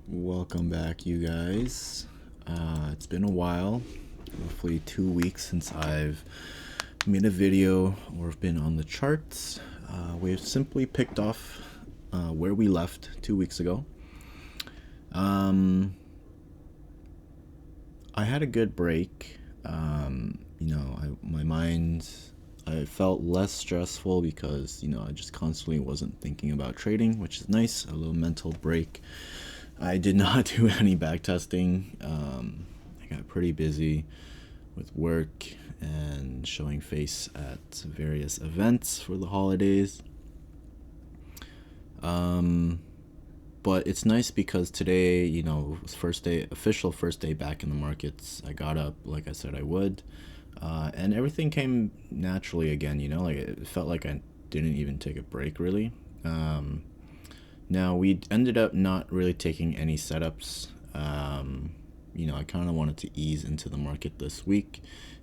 Welcome back, you guys. It's been a while, roughly 2 weeks since I've made a video or been on the charts. We've simply picked off where we left 2 weeks ago. I had a good break. My mind, I felt less stressful because, I just constantly wasn't thinking about trading, which is nice, a little mental break. I did not do any back testing. I got pretty busy with work and showing face at various events for the holidays. But it's nice because today, was official first day back in the markets. I got up like I said I would, and everything came naturally again. Like it felt like I didn't even take a break really. Now we ended up not really taking any setups. I kind of wanted to ease into the market this week,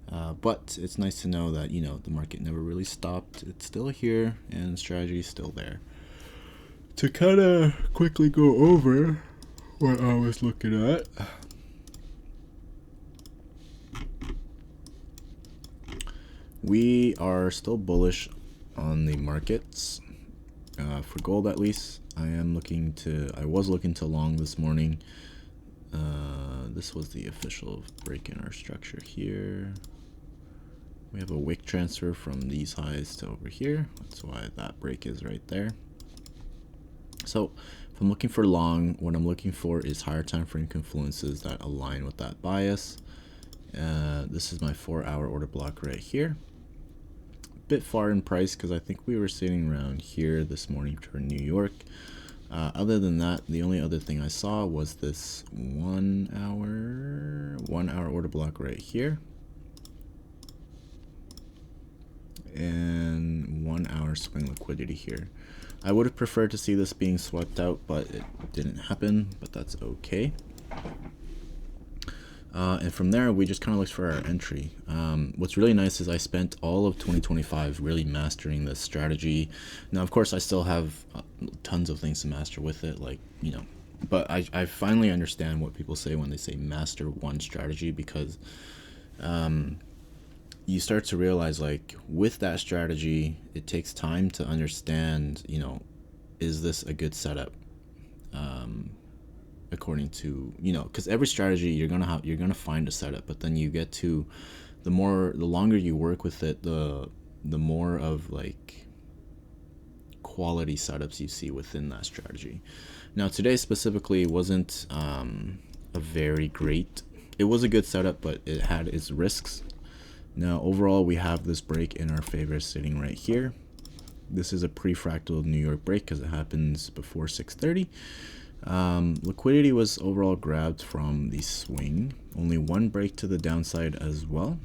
but it's nice to know that the market never really stopped. It's still here and strategy is still there. To kind of quickly go over what I was looking at. We are still bullish on the markets. For gold at least, I was looking to long this morning. This was the official break in our structure here. We have a wick transfer from these highs to over here. That's why that break is right there. So if I'm looking for long, what I'm looking for is higher time frame confluences that align with that bias. This is my 4-hour order block right here. Bit far in price because I think we were sitting around here this morning for New York. Other than that, the only other thing I saw was this 1 hour order block right here, and 1 hour swing liquidity here. I would have preferred to see this being swept out, but it didn't happen, but that's okay. And from there, we just kind of looked for our entry. What's really nice is I spent all of 2025 really mastering this strategy. Now, of course, I still have tons of things to master with it, but I finally understand what people say when they say master one strategy, because you start to realize, with that strategy, it takes time to understand, is this a good setup? According to, because every strategy you're gonna find a setup, but then you get to the longer you work with it, the more of quality setups you see within that strategy. Now today specifically wasn't a very great, it was a good setup, but it had its risks. Now overall, we have this break in our favor sitting right here. This is a pre-fractal New York break because it happens before 6:30. Liquidity was overall grabbed from the swing, only one break to the downside as well,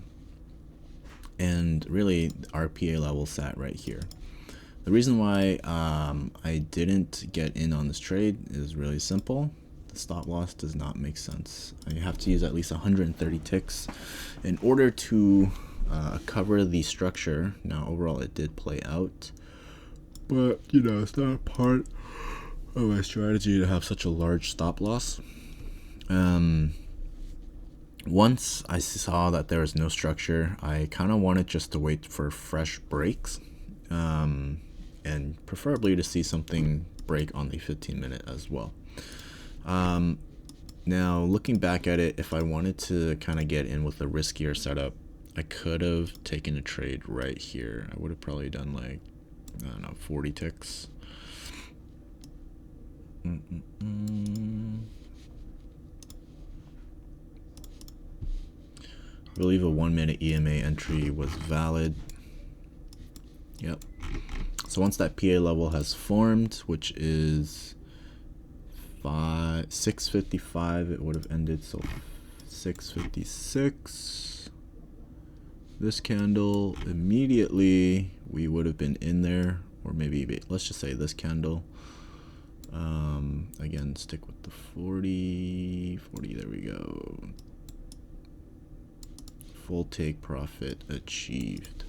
and really our PA level sat right here. The reason why I didn't get in on this trade is really simple. The stop loss does not make sense. You have to use at least 130 ticks in order to cover the structure. Now overall it did play out, but it's not a part of my strategy to have such a large stop loss. Once I saw that there was no structure, I kind of wanted just to wait for fresh breaks, and preferably to see something break on the 15-minute as well. Now looking back at it, if I wanted to kind of get in with a riskier setup, I could have taken a trade right here. I would have probably done 40 ticks. I believe a 1-minute EMA entry was valid. Yep. So once that PA level has formed, which is 6:55, it would have ended. So 6:56. This candle, immediately we would have been in there, or maybe let's just say this candle. Again, stick with the 40, there we go. Full take profit achieved.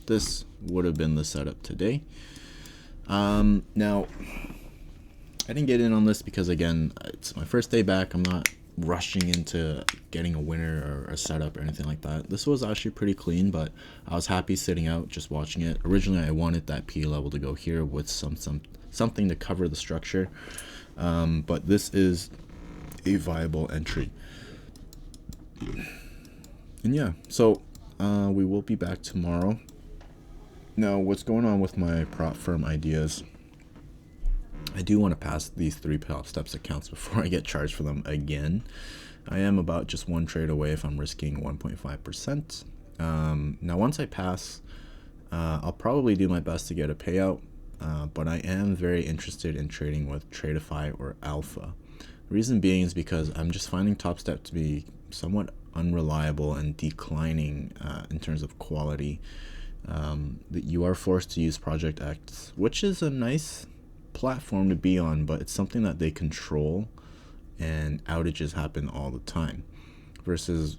This would have been the setup today. Now I didn't get in on this because, again, it's my first day back. I'm not rushing into getting a winner or a setup or anything like that. This was actually pretty clean, but I was happy sitting out just watching it. Originally, I wanted that P level to go here with something to cover the structure, but this is a viable entry. And yeah, so we will be back tomorrow. Now, what's going on with my prop firm ideas? I do want to pass these 3 Topstep accounts before I get charged for them again. I am about just 1 trade away if I'm risking 1.5%. Now, once I pass, I'll probably do my best to get a payout, but I am very interested in trading with Tradeify or Alpha. The reason being is because I'm just finding Topstep to be somewhat unreliable and declining in terms of quality. That you are forced to use Project X, which is a nice platform to be on, but it's something that they control, and outages happen all the time. Versus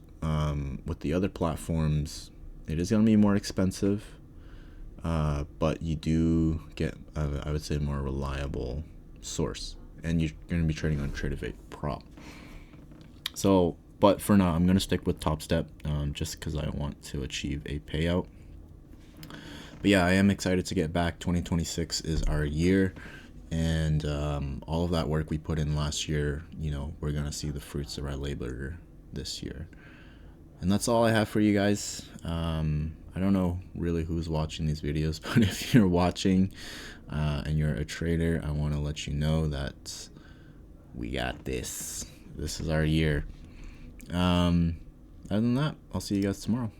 with the other platforms, it is going to be more expensive, but you do get, I would say, more reliable source, and you're going to be trading on Tradeify prop. So, but for now, I'm going to stick with Topstep just because I want to achieve a payout. But yeah, I am excited to get back. 2026 is our year, and all of that work we put in last year, we're going to see the fruits of our labor this year. And that's all I have for you guys. I don't know really who's watching these videos, but if you're watching and you're a trader, I want to let you know that we got this. This is our year. Other than that, I'll see you guys tomorrow.